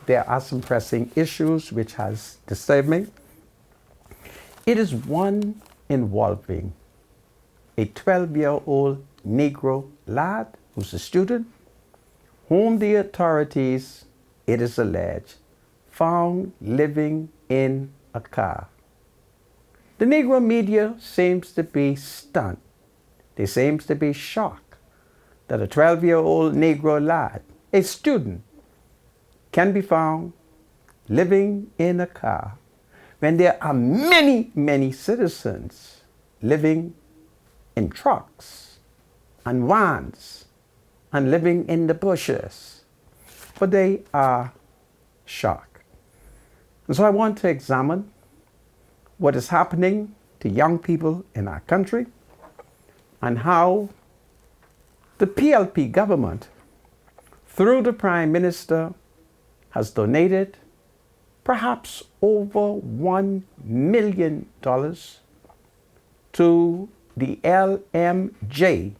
there are some pressing issues which has disturbed me. It is one involving a 12-year-old Negro lad who's a student, whom the authorities, it is alleged, found living in a car. The Negro media seems to be stunned. They seem to be shocked that a 12-year-old Negro lad, a student, can be found living in a car when there are many, many citizens living in trucks and vans and living in the bushes. But they are shocked. And so I want to examine what is happening to young people in our country and how the PLP government, through the Prime Minister, has donated perhaps over $1 million to the LMJ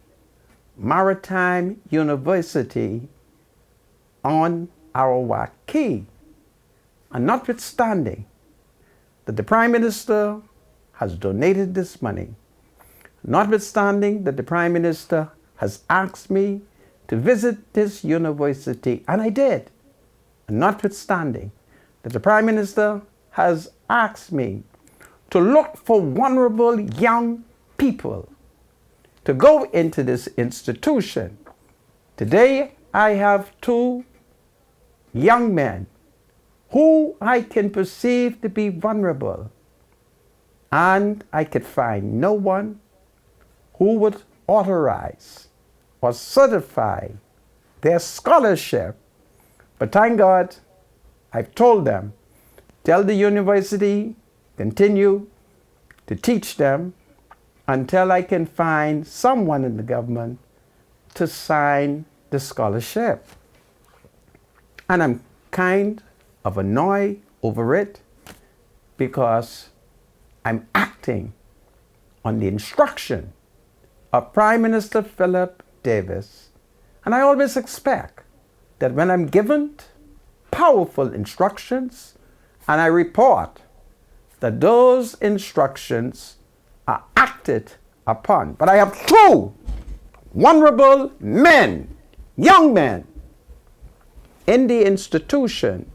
Maritime University on Arawak Key. And notwithstanding that the Prime Minister has donated this money, notwithstanding that the Prime Minister has asked me to visit this university, and I did, and notwithstanding that the Prime Minister has asked me to look for vulnerable young people to go into this institution, today I have two young men who I can perceive to be vulnerable, and I could find no one who would authorize or certify their scholarship. But thank God, I've told them, tell the university, continue to teach them until I can find someone in the government to sign the scholarship. And I'm kind of annoyed over it because I'm acting on the instruction of Prime Minister Philip Davis. And I always expect that when I'm given powerful instructions and I report that those instructions are acted upon. But I have two vulnerable men, young men, in the institution.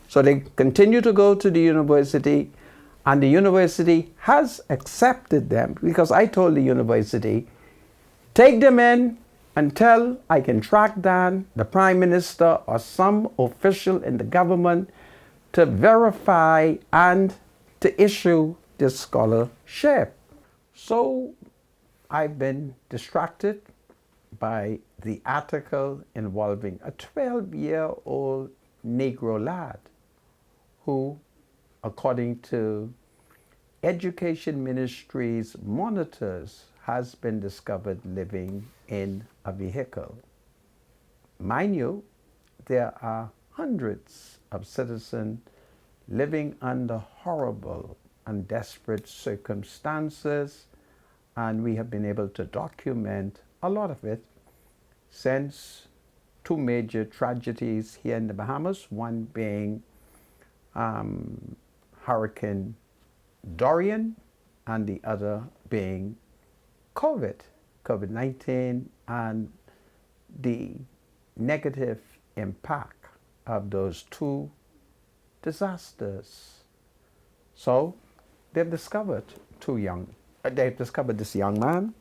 So they continue to go to the university, and the university has accepted them because I told the university, take them in until I can track down the Prime Minister or some official in the government to verify and to issue this scholarship. So I've been distracted by the article involving a 12-year-old Negro lad who, according to Education Ministry's monitors, has been discovered living in a vehicle. Mind you, there are hundreds of citizens living under horrible and desperate circumstances, and we have been able to document a lot of it since two major tragedies here in the Bahamas, one being Hurricane Dorian and the other being COVID-19, and the negative impact of those two disasters. So they've discovered this young man